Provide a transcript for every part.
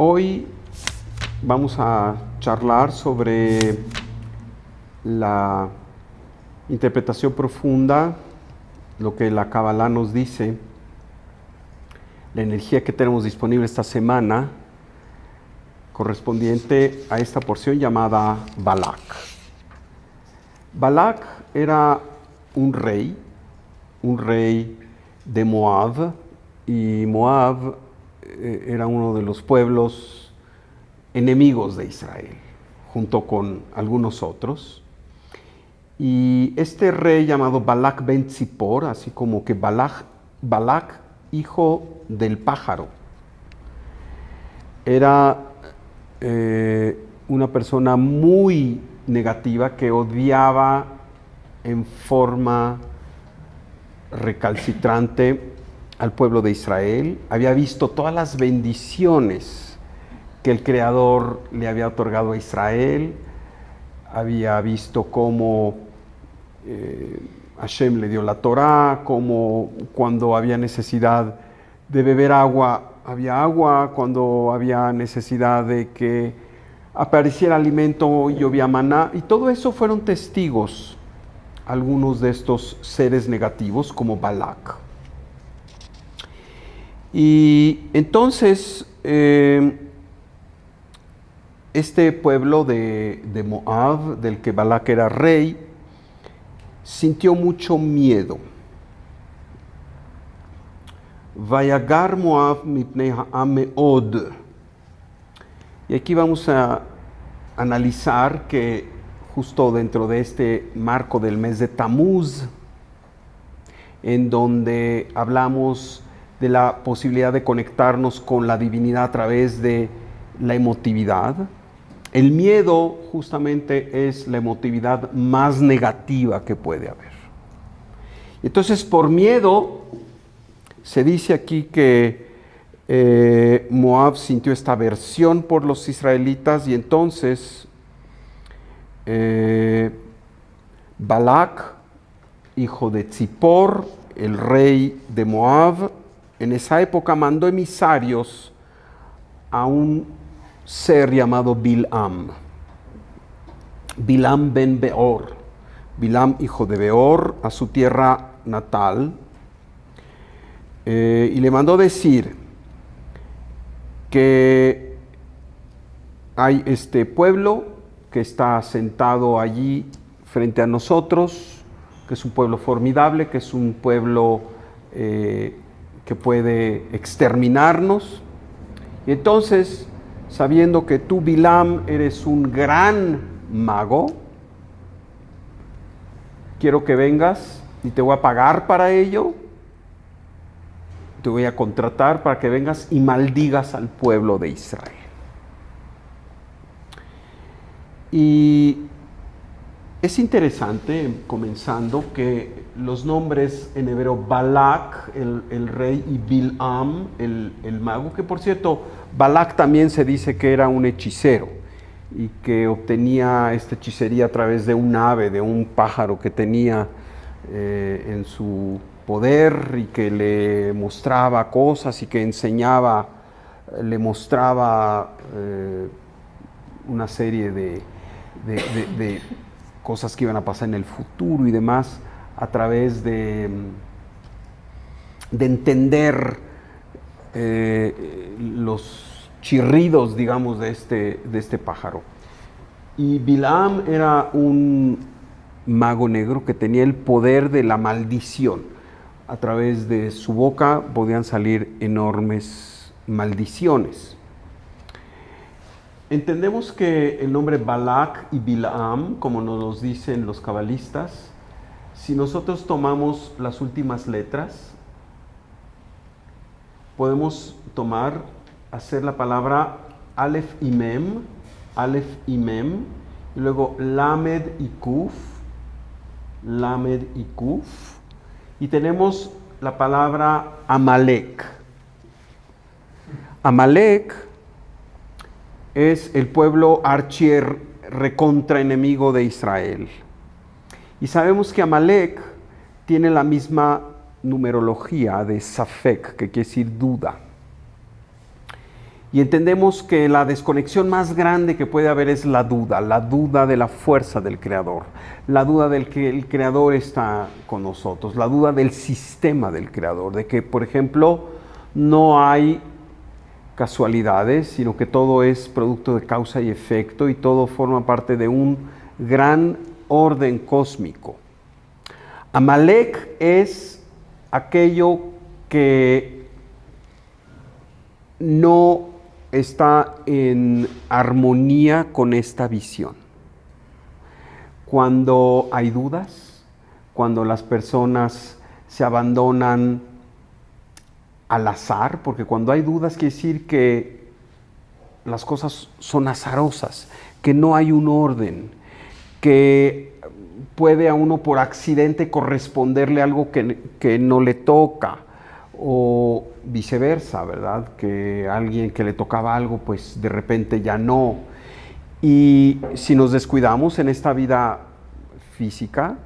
Hoy vamos a charlar sobre la interpretación profunda, lo que la Kabbalah nos dice, la energía que tenemos disponible esta semana, correspondiente a esta porción llamada Balak. Balak era un rey de Moab, y Moab era uno de los pueblos enemigos de Israel, junto con algunos otros. Y este rey llamado Balak ben Zippor, así como que Balak, hijo del pájaro, era una persona muy negativa que odiaba en forma recalcitrante al pueblo de Israel. Había visto todas las bendiciones que el Creador le había otorgado a Israel. Había visto cómo Hashem le dio la Torá, cómo cuando había necesidad de beber agua, había agua, cuando había necesidad de que apareciera alimento, llovía maná, y todo eso fueron testigos algunos de estos seres negativos como Balak. Y entonces este pueblo de Moab, del que Balak era rey, sintió mucho miedo. Vayagar Moab mipnei ha'am me'od. Y aquí vamos a analizar que justo dentro de este marco del mes de Tamuz, en donde hablamos de la posibilidad de conectarnos con la divinidad a través de la emotividad. El miedo justamente es la emotividad más negativa que puede haber. Entonces, por miedo, se dice aquí que Moab sintió esta aversión por los israelitas, y entonces Balak, hijo de Zippor, el rey de Moab, en esa época mandó emisarios a un ser llamado Bilam ben Beor, Bilam hijo de Beor, a su tierra natal, y le mandó decir que hay este pueblo que está asentado allí frente a nosotros, que es un pueblo formidable, que es un pueblo que puede exterminarnos. Y entonces, sabiendo que tú, Bilam, eres un gran mago, quiero que vengas y te voy a pagar para ello. Te voy a contratar para que vengas y maldigas al pueblo de Israel. Y es interesante, comenzando, que los nombres en hebreo Balak, el rey, y Bilam, el mago, que por cierto, Balak también se dice que era un hechicero y que obtenía esta hechicería a través de un ave, de un pájaro que tenía en su poder, y que le mostraba cosas y que enseñaba, le mostraba una serie de cosas que iban a pasar en el futuro y demás, a través de entender los chirridos, digamos, de este pájaro. Y Bilam era un mago negro que tenía el poder de la maldición. A través de su boca podían salir enormes maldiciones. Entendemos que el nombre Balak y Bilam, como nos los dicen los cabalistas, si nosotros tomamos las últimas letras, podemos hacer la palabra Aleph y Mem, y luego Lamed y Kuf, y tenemos la palabra Amalek. Amalek es el pueblo recontra enemigo de Israel. Y sabemos que Amalek tiene la misma numerología de Safek, que quiere decir duda. Y entendemos que la desconexión más grande que puede haber es la duda de la fuerza del Creador, la duda del que el Creador está con nosotros, la duda del sistema del Creador, de que, por ejemplo, no hay casualidades, sino que todo es producto de causa y efecto y todo forma parte de un gran orden cósmico. Amalek es aquello que no está en armonía con esta visión. Cuando hay dudas, cuando las personas se abandonan al azar, porque cuando hay dudas quiere decir que las cosas son azarosas, que no hay un orden, que puede a uno por accidente corresponderle algo que no le toca, o viceversa, ¿verdad? Que alguien que le tocaba algo, pues de repente ya no. Y si nos descuidamos en esta vida física,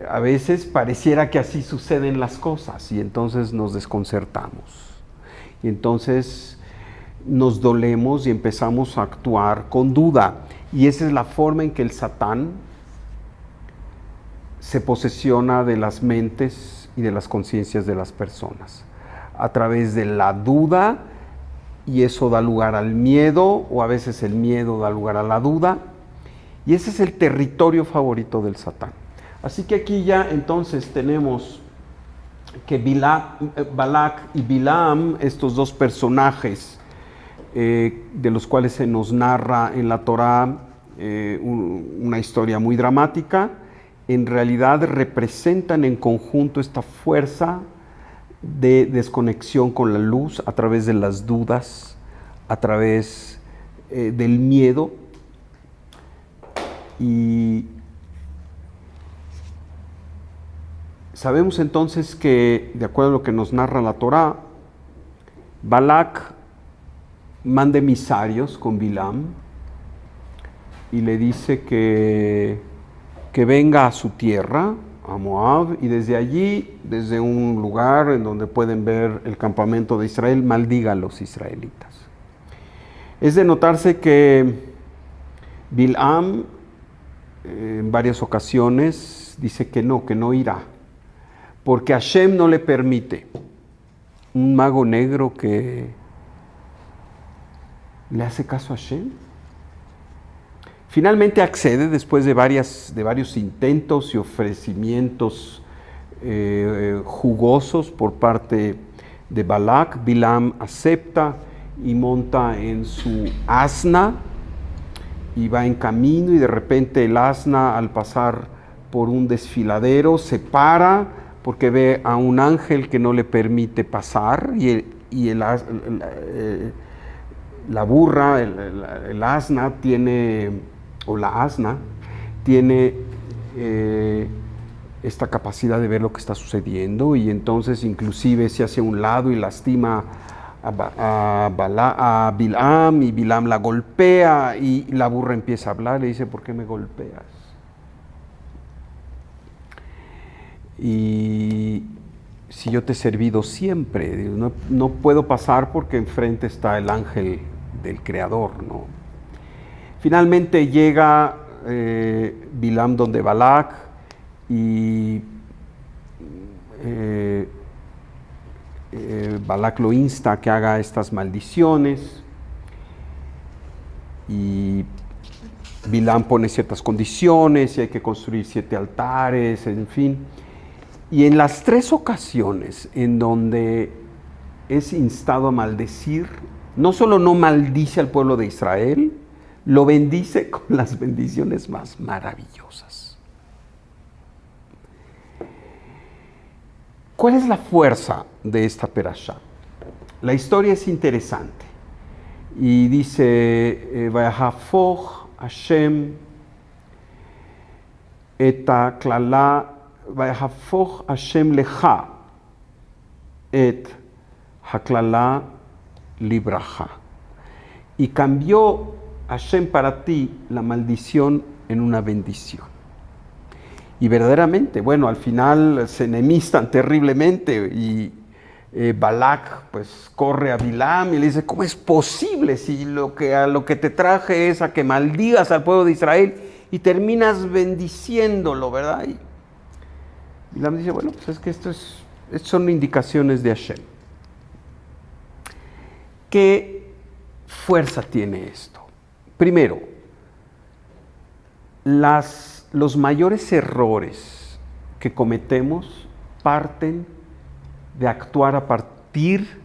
a veces pareciera que así suceden las cosas y entonces nos desconcertamos. Y entonces nos dolemos y empezamos a actuar con duda. Y esa es la forma en que el Satán se posesiona de las mentes y de las conciencias de las personas, a través de la duda, y eso da lugar al miedo, o a veces el miedo da lugar a la duda, y ese es el territorio favorito del Satán. Así que aquí ya entonces tenemos que Balak y Bilam, estos dos personajes de los cuales se nos narra en la Torá una historia muy dramática, en realidad representan en conjunto esta fuerza de desconexión con la luz a través de las dudas, a través del miedo. Y sabemos entonces que, de acuerdo a lo que nos narra la Torá, Balak manda emisarios con Bilam y le dice que venga a su tierra, a Moab, y desde allí, desde un lugar en donde pueden ver el campamento de Israel, maldiga a los israelitas. Es de notarse que Bilam en varias ocasiones dice que no irá, porque Hashem no le permite. Un mago negro que le hace caso a Hashem. Finalmente accede después de varios intentos y ofrecimientos jugosos por parte de Balak. Bilam acepta y monta en su asna y va en camino, y de repente el asna, al pasar por un desfiladero, se para porque ve a un ángel que no le permite pasar, y la burra, el asna tiene, o la asna tiene esta capacidad de ver lo que está sucediendo, y entonces inclusive se hace a un lado y lastima a Bilam, y Bilam la golpea, y la burra empieza a hablar, le dice: ¿por qué me golpeas? Y si yo te he servido siempre, no puedo pasar porque enfrente está el ángel del Creador, ¿no? Finalmente llega Bilam donde Balak, y Balak lo insta a que haga estas maldiciones, y Bilam pone ciertas condiciones, y hay que construir 7 altares, en fin. Y en las 3 ocasiones en donde es instado a maldecir, no solo no maldice al pueblo de Israel, lo bendice con las bendiciones más maravillosas. ¿Cuál es la fuerza de esta perashá? La historia es interesante. Y dice: Vayahafoch Hashem et haklala, Vayahafoch Hashem lecha et haklala libraja. Y cambió Hashem para ti la maldición en una bendición. Y verdaderamente, bueno, al final se enemistan terriblemente, y Balac pues corre a Bilam y le dice, ¿cómo es posible si a lo que te traje es a que maldigas al pueblo de Israel y terminas bendiciéndolo, ¿verdad? Y Bilam dice, bueno, pues es que estos son indicaciones de Hashem. ¿Qué fuerza tiene esto? Primero, los mayores errores que cometemos parten de actuar a partir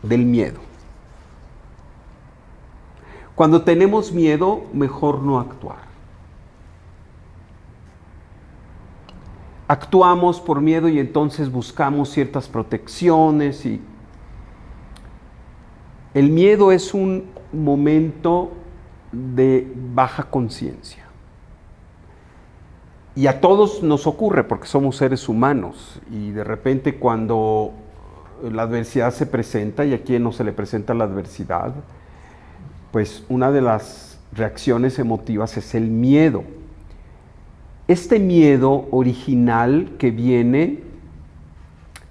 del miedo. Cuando tenemos miedo, mejor no actuar. Actuamos por miedo y entonces buscamos ciertas protecciones y el miedo es un momento de baja conciencia. Y a todos nos ocurre porque somos seres humanos y de repente cuando la adversidad se presenta, y a quien no se le presenta la adversidad, pues una de las reacciones emotivas es el miedo. Este miedo original que viene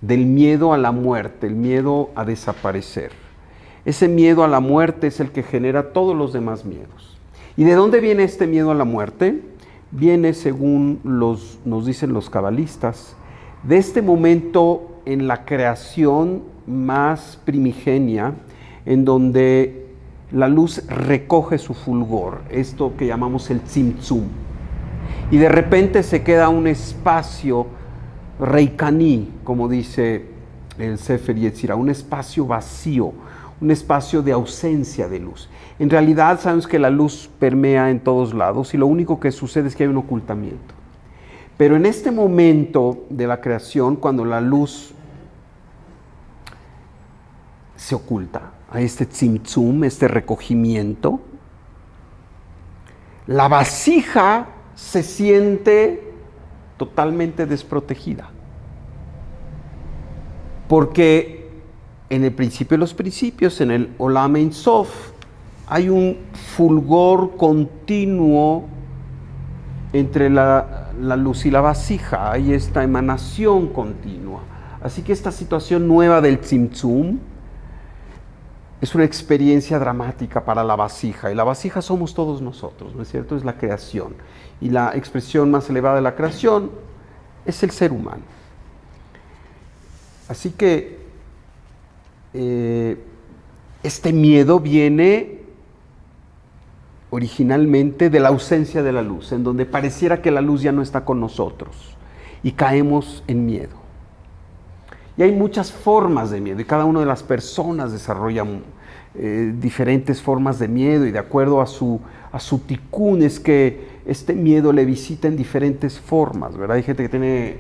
del miedo a la muerte, el miedo a desaparecer. Ese miedo a la muerte es el que genera todos los demás miedos. ¿Y de dónde viene este miedo a la muerte? Viene, según nos dicen los cabalistas, de este momento en la creación más primigenia, en donde la luz recoge su fulgor, esto que llamamos el tzimtzum, y de repente se queda un espacio reikaní, como dice el Sefer Yetzirah, un espacio vacío, un espacio de ausencia de luz. En realidad sabemos que la luz permea en todos lados y lo único que sucede es que hay un ocultamiento. Pero en este momento de la creación, cuando la luz se oculta, hay este tzimtzum, este recogimiento, la vasija se siente totalmente desprotegida. Porque en el principio de los principios, en el Olam Ein Sof, hay un fulgor continuo entre la luz y la vasija, hay esta emanación continua. Así que esta situación nueva del tzimtzum es una experiencia dramática para la vasija, y la vasija somos todos nosotros, ¿no es cierto? Es la creación, y la expresión más elevada de la creación es el ser humano. Así que este miedo viene originalmente de la ausencia de la luz, en donde pareciera que la luz ya no está con nosotros y caemos en miedo. Y hay muchas formas de miedo y cada una de las personas desarrolla diferentes formas de miedo, y de acuerdo a su tikkun es que este miedo le visita en diferentes formas, ¿verdad? Hay gente que tiene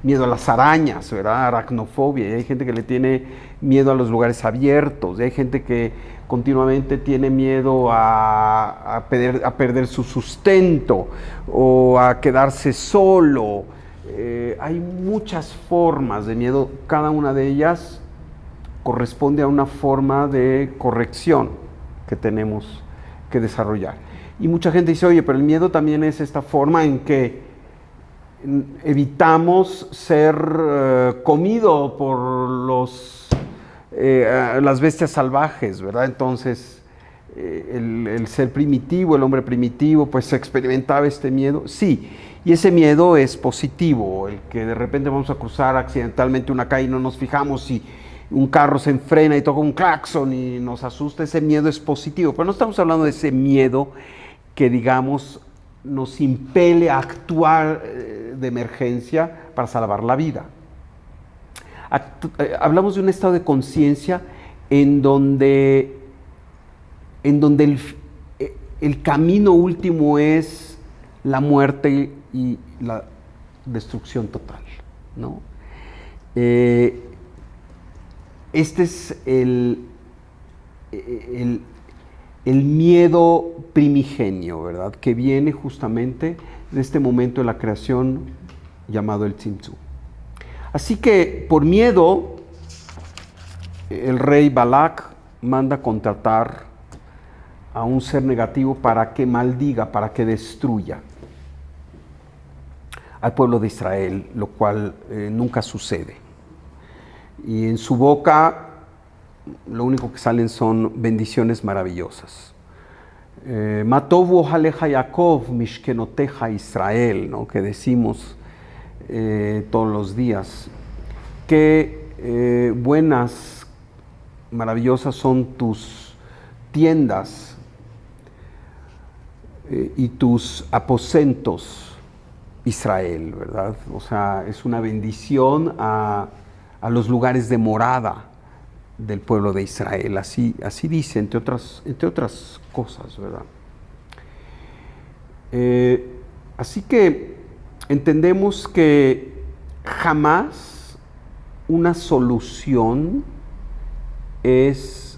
miedo a las arañas, ¿verdad? Aracnofobia, y hay gente que le tiene miedo a los lugares abiertos, y hay gente que continuamente tiene miedo a perder su sustento o a quedarse solo. Hay muchas formas de miedo, cada una de ellas corresponde a una forma de corrección que tenemos que desarrollar. Y mucha gente dice, oye, pero el miedo también es esta forma en que evitamos ser comido por las bestias salvajes, ¿verdad? Entonces, el ser primitivo, el hombre primitivo, pues experimentaba este miedo. Sí, y ese miedo es positivo, el que de repente vamos a cruzar accidentalmente una calle y no nos fijamos si un carro se enfrena y toca un claxon y nos asusta, ese miedo es positivo. Pero no estamos hablando de ese miedo que, digamos, nos impele a actuar de emergencia para salvar la vida. Hablamos de un estado de conciencia en donde el camino último es la muerte y la destrucción total, ¿no? Este es el miedo primigenio, ¿verdad? Que viene justamente de este momento de la creación llamado el tzimtzum. Así que por miedo, el rey Balac manda contratar a un ser negativo para que maldiga, para que destruya al pueblo de Israel, lo cual nunca sucede. y en su boca lo único que salen son bendiciones maravillosas. Matovu ojaleja Yaakov, mishkenoteja Israel, ¿no? Que decimos todos los días. Qué buenas, maravillosas son tus tiendas y tus aposentos, Israel, ¿verdad? O sea, es una bendición a los lugares de morada del pueblo de Israel. Así dice, entre otras cosas, ¿verdad? Así que entendemos que jamás una solución es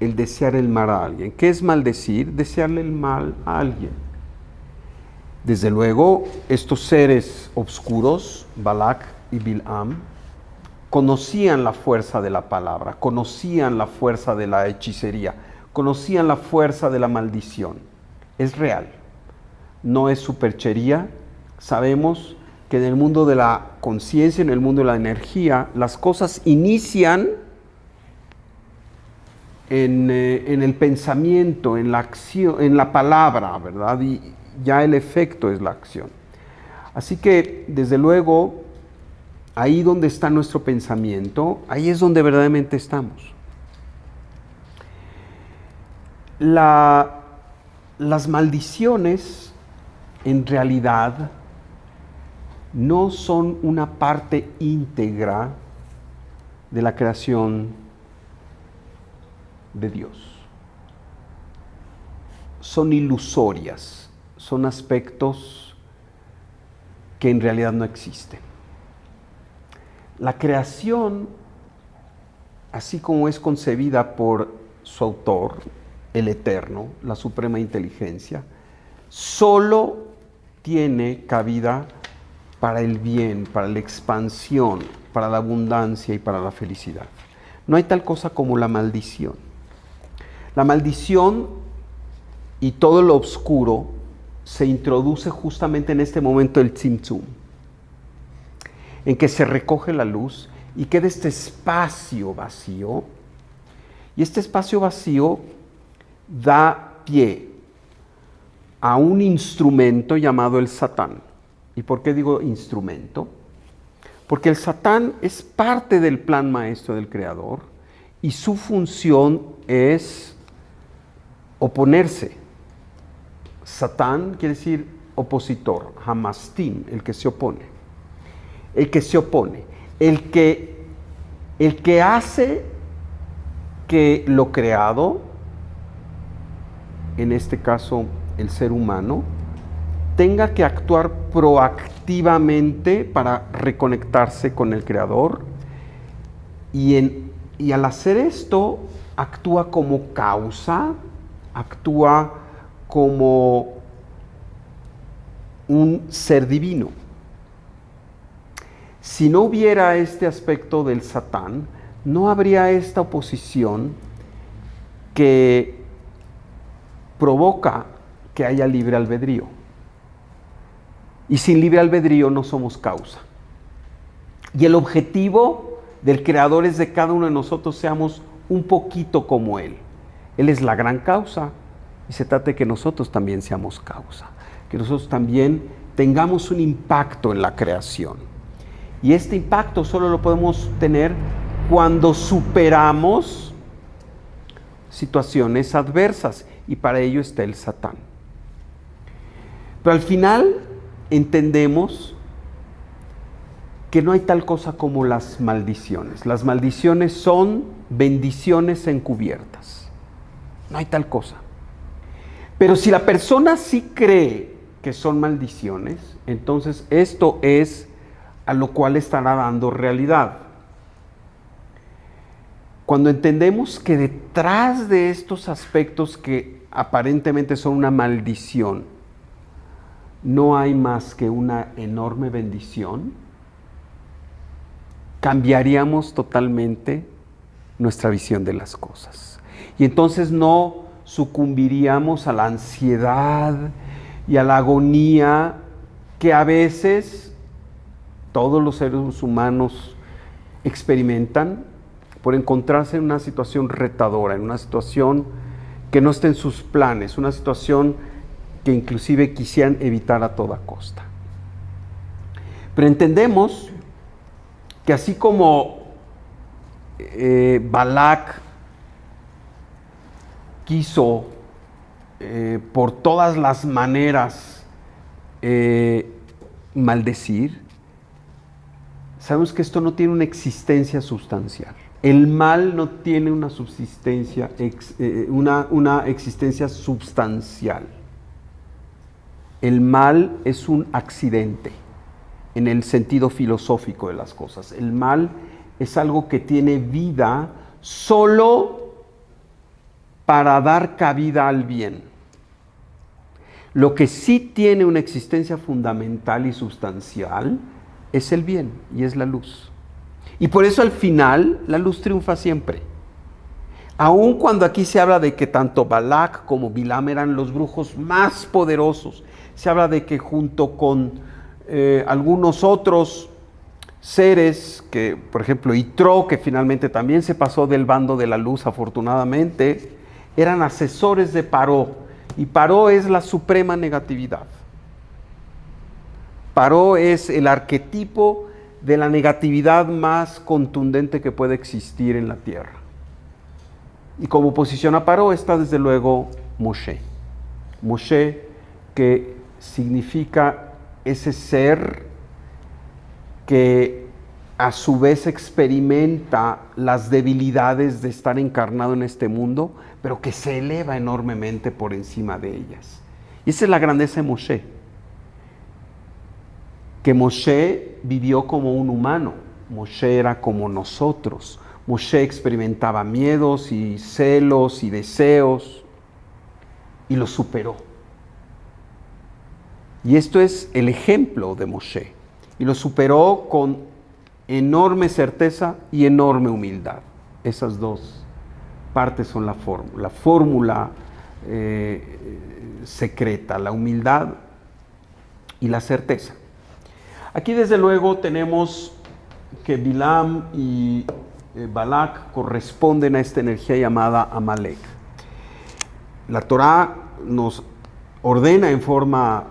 el desear el mal a alguien. ¿Qué es maldecir? Desearle el mal a alguien. Desde luego, estos seres oscuros, Balak y Bilam, conocían la fuerza de la palabra, conocían la fuerza de la hechicería, conocían la fuerza de la maldición. Es real, no es superchería. Sabemos que en el mundo de la conciencia, en el mundo de la energía, las cosas inician en el pensamiento, en la acción, en la palabra, ¿verdad? Y ya el efecto es la acción. Así que, desde luego, ahí donde está nuestro pensamiento, ahí es donde verdaderamente estamos. Las maldiciones, en realidad, no son una parte íntegra de la creación de Dios. Son ilusorias, son aspectos que en realidad no existen. La creación, así como es concebida por su autor, el Eterno, la Suprema Inteligencia, solo tiene cabida para el bien, para la expansión, para la abundancia y para la felicidad. No hay tal cosa como la maldición. La maldición y todo lo oscuro se introduce justamente en este momento del Tzimtzum, en que se recoge la luz y queda este espacio vacío. Y este espacio vacío da pie a un instrumento llamado el Satán. ¿Y por qué digo instrumento? Porque el Satán es parte del plan maestro del Creador y su función es oponerse. Satán quiere decir opositor, Hamastim, el que se opone. El que se opone, el que hace que lo creado, en este caso el ser humano, tenga que actuar proactivamente para reconectarse con el Creador y al hacer esto actúa como causa, actúa como un ser divino. Si no hubiera este aspecto del Satán, no habría esta oposición que provoca que haya libre albedrío. Y sin libre albedrío no somos causa. Y el objetivo del Creador es de cada uno de nosotros seamos un poquito como Él. Él es la gran causa y se trata de que nosotros también seamos causa, que nosotros también tengamos un impacto en la creación. Y este impacto solo lo podemos tener cuando superamos situaciones adversas, y para ello está el Satán. Pero al final entendemos que no hay tal cosa como las maldiciones. Las maldiciones son bendiciones encubiertas. No hay tal cosa. Pero si la persona sí cree que son maldiciones, entonces esto es a lo cual estará dando realidad. Cuando entendemos que detrás de estos aspectos que aparentemente son una maldición, no hay más que una enorme bendición, cambiaríamos totalmente nuestra visión de las cosas. Y entonces no sucumbiríamos a la ansiedad y a la agonía que a veces todos los seres humanos experimentan por encontrarse en una situación retadora, en una situación que no está en sus planes, una situación que inclusive quisieran evitar a toda costa. Pero entendemos que así como Balac quiso por todas las maneras maldecir, sabemos que esto no tiene una existencia sustancial. El mal no tiene una subsistencia, una existencia substancial. El mal es un accidente en el sentido filosófico de las cosas. El mal es algo que tiene vida solo para dar cabida al bien. Lo que sí tiene una existencia fundamental y sustancial es el bien y es la luz. Y por eso al final la luz triunfa siempre. Aun cuando aquí se habla de que tanto Balac como Bilam eran los brujos más poderosos, se habla de que junto con algunos otros seres, que por ejemplo Yitro, que finalmente también se pasó del bando de la luz afortunadamente, eran asesores de Paró, y Paró es la suprema negatividad. Paró es el arquetipo de la negatividad más contundente que puede existir en la tierra. Y como oposición a Paró está desde luego Moshe. Moshe, que significa ese ser que a su vez experimenta las debilidades de estar encarnado en este mundo, pero que se eleva enormemente por encima de ellas. Y esa es la grandeza de Moshe. Que Moshe vivió como un humano. Moshe era como nosotros. Moshe experimentaba miedos y celos y deseos y los superó. Y esto es el ejemplo de Moshe. Y lo superó con enorme certeza y enorme humildad. Esas dos partes son la fórmula secreta, la humildad y la certeza. Aquí desde luego tenemos que Bilam y Balac corresponden a esta energía llamada Amalek. La Torá nos ordena en forma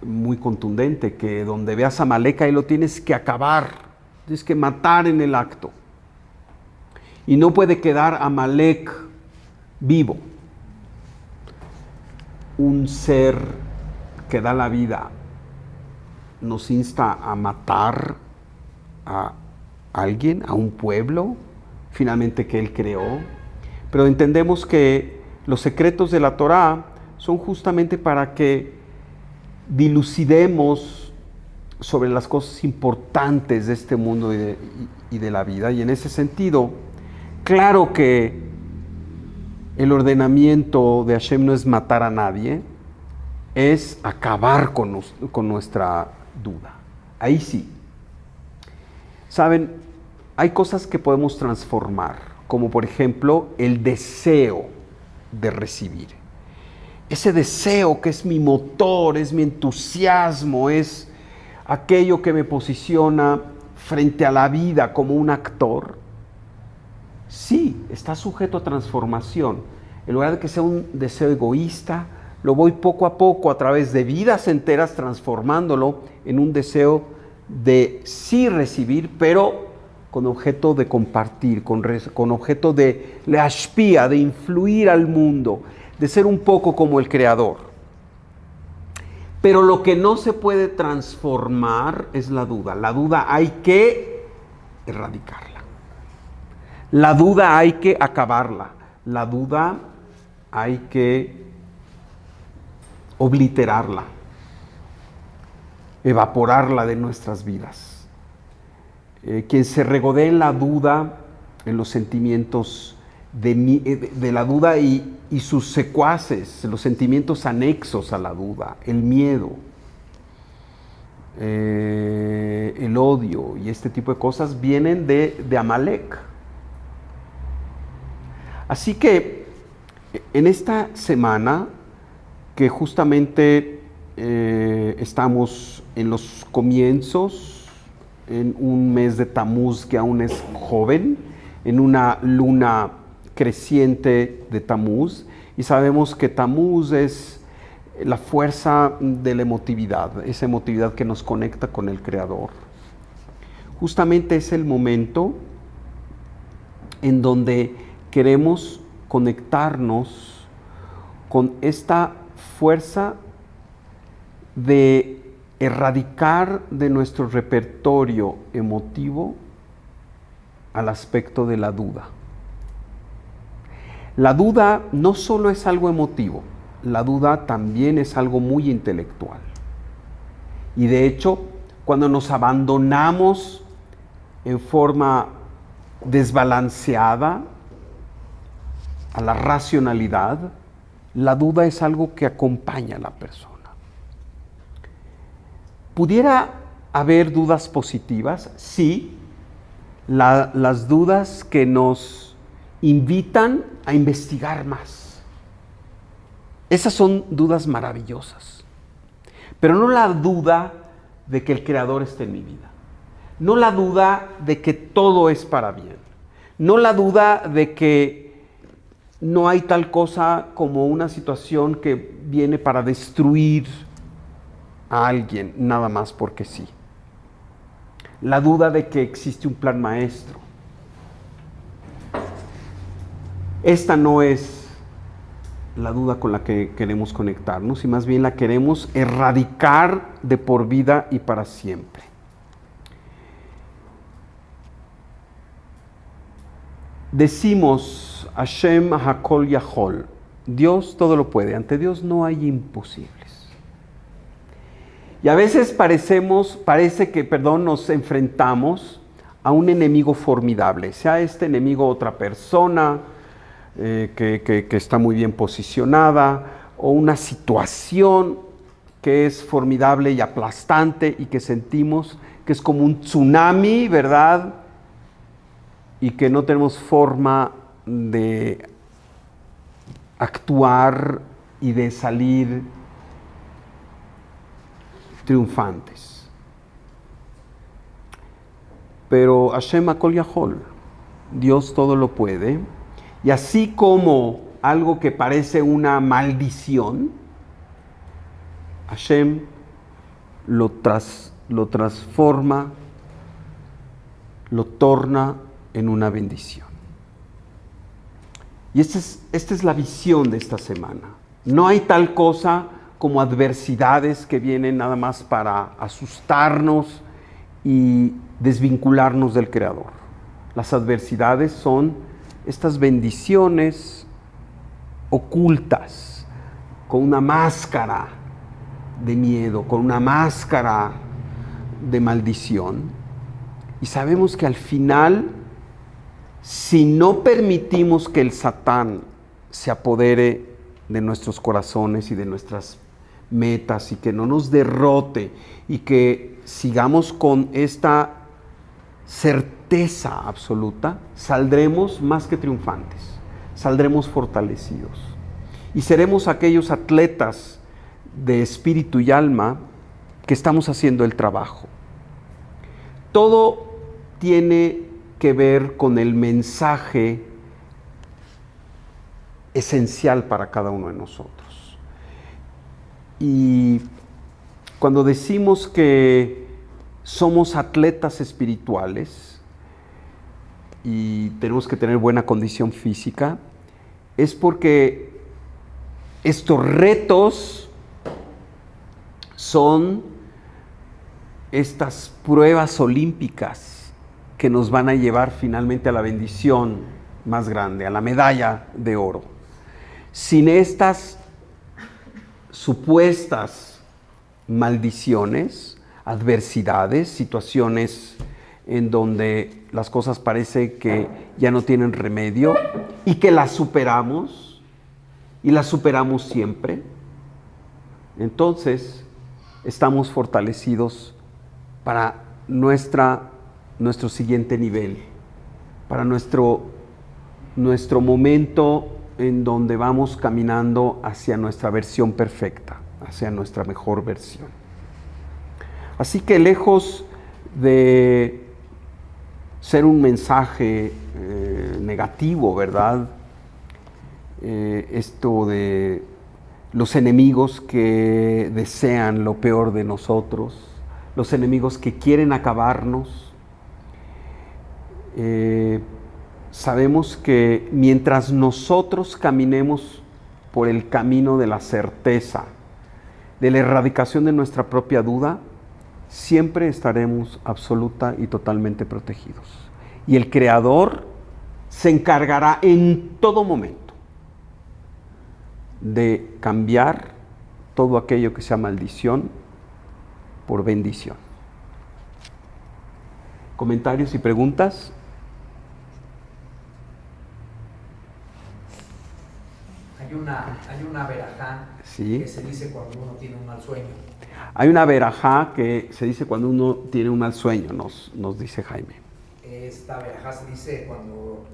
muy contundente que donde veas a Amalek ahí lo tienes que acabar, tienes que matar en el acto. Y no puede quedar Amalek vivo. Un ser que da la vida nos insta a matar a alguien, a un pueblo, finalmente que él creó. Pero entendemos que los secretos de la Torá son justamente para que dilucidemos sobre las cosas importantes de este mundo y de la vida. Y en ese sentido, claro que el ordenamiento de Hashem no es matar a nadie, es acabar con nuestra duda. Ahí sí. Saben, hay cosas que podemos transformar, como por ejemplo el deseo de recibir. Ese deseo que es mi motor, es mi entusiasmo, es aquello que me posiciona frente a la vida como un actor, sí, está sujeto a transformación. En lugar de que sea un deseo egoísta, lo voy poco a poco a través de vidas enteras transformándolo en un deseo de sí recibir, pero con objeto de compartir, con objeto de leashpia, de influir al mundo, de ser un poco como el Creador. Pero lo que no se puede transformar es la duda. La duda hay que erradicarla. La duda hay que acabarla. La duda hay que obliterarla, evaporarla de nuestras vidas. Quien se regodea en la duda, en los sentimientos de la duda y sus secuaces, los sentimientos anexos a la duda, el miedo, el odio y este tipo de cosas vienen de Amalek. Así que en esta semana que justamente estamos en los comienzos en un mes de Tamuz que aún es joven, en una luna creciente de Tamuz, y sabemos que Tamuz es la fuerza de la emotividad, esa emotividad que nos conecta con el Creador. Justamente es el momento en donde queremos conectarnos con esta fuerza de erradicar de nuestro repertorio emotivo al aspecto de la duda. La duda no solo es algo emotivo, la duda también es algo muy intelectual. Y de hecho, cuando nos abandonamos en forma desbalanceada a la racionalidad, la duda es algo que acompaña a la persona. ¿Pudiera haber dudas positivas? Sí, las dudas que nos invitan a investigar más. Esas son dudas maravillosas, pero no la duda de que el Creador esté en mi vida, no la duda de que todo es para bien, no la duda de que no hay tal cosa como una situación que viene para destruir a alguien nada más porque sí. La duda de que existe un plan maestro. Esta no es la duda con la que queremos conectarnos, y más bien la queremos erradicar de por vida y para siempre. Decimos Hashem Hakol Yahol, Dios todo lo puede, ante Dios no hay imposibles. Y a veces parece que nos enfrentamos a un enemigo formidable, sea este enemigo otra persona que está muy bien posicionada, o una situación que es formidable y aplastante y que sentimos que es como un tsunami, ¿verdad? Y que no tenemos forma de actuar y de salir triunfantes. Pero Hashem Hakol Yahol, Dios todo lo puede, y así como algo que parece una maldición, Hashem lo transforma, lo torna en una bendición. Y esta es la visión de esta semana. No hay tal cosa como adversidades que vienen nada más para asustarnos y desvincularnos del Creador. Las adversidades son estas bendiciones ocultas, con una máscara de miedo, con una máscara de maldición. Y sabemos que al final, si no permitimos que el Satán se apodere de nuestros corazones y de nuestras metas, y que no nos derrote, y que sigamos con esta certeza absoluta, saldremos más que triunfantes, saldremos fortalecidos y seremos aquellos atletas de espíritu y alma que estamos haciendo el trabajo. Todo tiene que ver con el mensaje esencial para cada uno de nosotros. Y cuando decimos que somos atletas espirituales y tenemos que tener buena condición física, es porque estos retos son estas pruebas olímpicas que nos van a llevar finalmente a la bendición más grande, a la medalla de oro. Sin estas supuestas maldiciones, adversidades, situaciones en donde las cosas parece que ya no tienen remedio y que las superamos y las superamos siempre, entonces estamos fortalecidos para nuestro siguiente nivel, para nuestro momento en donde vamos caminando hacia nuestra versión perfecta, hacia nuestra mejor versión. Así que lejos de ser un mensaje negativo, ¿verdad? Esto de los enemigos que desean lo peor de nosotros, los enemigos que quieren acabarnos. Sabemos que mientras nosotros caminemos por el camino de la certeza, de la erradicación de nuestra propia duda, siempre estaremos absoluta y totalmente protegidos. Y el Creador se encargará en todo momento de cambiar todo aquello que sea maldición por bendición. ¿Comentarios y preguntas? Hay una verajá Sí. que se dice cuando uno tiene un mal sueño. Hay una verajá que se dice cuando uno tiene un mal sueño, nos dice Jaime. Esta verajá se dice cuando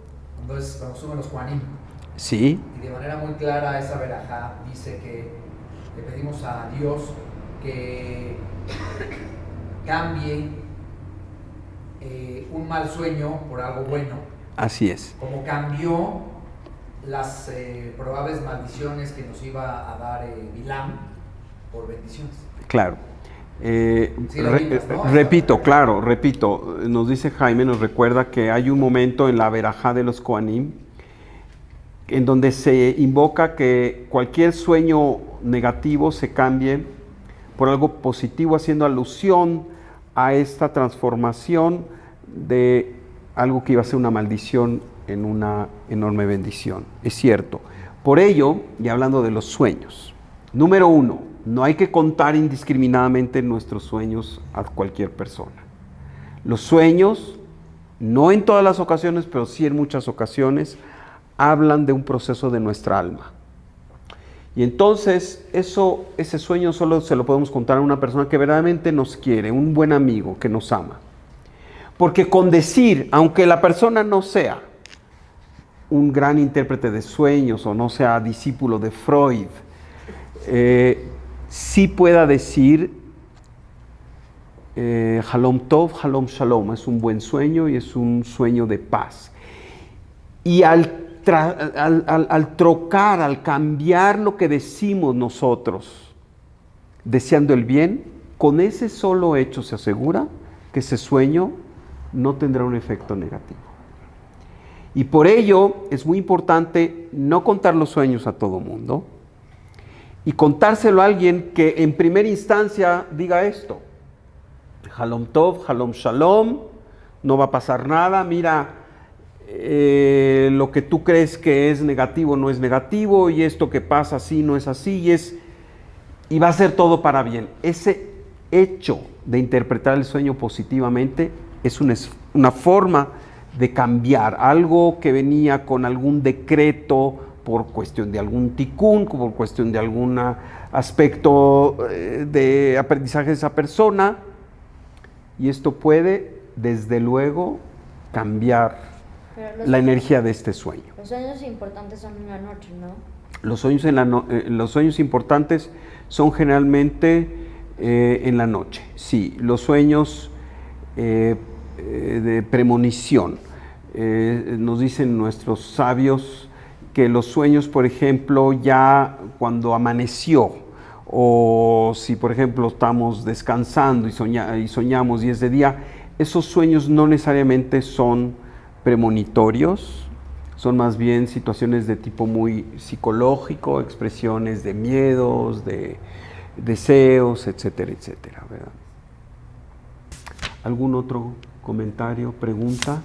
suben los Juanim. Sí. Y de manera muy clara esa verajá dice que le pedimos a Dios que cambie un mal sueño por algo bueno. Así es. Como cambió las probables maldiciones que nos iba a dar Bilam por bendiciones. Claro. Sí, ¿no? Repito, nos dice Jaime, nos recuerda que hay un momento en la verajá de los Kohanim en donde se invoca que cualquier sueño negativo se cambie por algo positivo, haciendo alusión a esta transformación de algo que iba a ser una maldición en una enorme bendición. Es cierto. Por ello, y hablando de los sueños, número 1, no hay que contar indiscriminadamente nuestros sueños a cualquier persona. Los sueños, no en todas las ocasiones, pero sí en muchas ocasiones, hablan de un proceso de nuestra alma. Y entonces, ese sueño solo se lo podemos contar a una persona que verdaderamente nos quiere, un buen amigo que nos ama. Porque con decir, aunque la persona no sea un gran intérprete de sueños o no sea discípulo de Freud, sí pueda decir Halom Tov, Halom Shalom, es un buen sueño y es un sueño de paz. Y al trocar, al cambiar lo que decimos nosotros, deseando el bien, con ese solo hecho se asegura que ese sueño no tendrá un efecto negativo. Y por ello es muy importante no contar los sueños a todo mundo y contárselo a alguien que en primera instancia diga esto: Halom Tov, Halom Shalom, no va a pasar nada, mira, lo que tú crees que es negativo no es negativo, y esto que pasa así no es así, y va a ser todo para bien. Ese hecho de interpretar el sueño positivamente es una forma de cambiar algo que venía con algún decreto por cuestión de algún tikkun, por cuestión de algún aspecto de aprendizaje de esa persona, y esto puede, desde luego, cambiar la energía de este sueño. Los sueños importantes son en la noche, ¿no? Los sueños importantes son generalmente en la noche. Sí, los sueños de premonición. Nos dicen nuestros sabios que los sueños, por ejemplo, ya cuando amaneció, o si por ejemplo estamos descansando y soñamos y es de día, esos sueños no necesariamente son premonitorios, son más bien situaciones de tipo muy psicológico, expresiones de miedos, de deseos, etcétera, etcétera, ¿verdad? ¿Algún otro comentario, pregunta?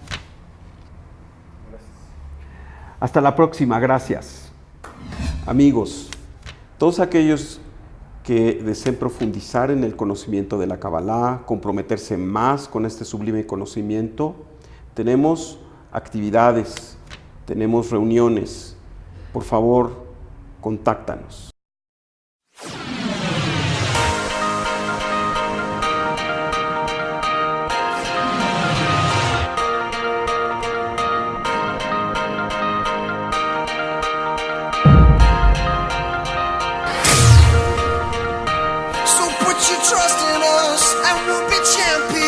Hasta la próxima, gracias. Amigos, todos aquellos que deseen profundizar en el conocimiento de la Kabbalah, comprometerse más con este sublime conocimiento, tenemos actividades, tenemos reuniones. Por favor, contáctanos. Trust in us and we'll be champions.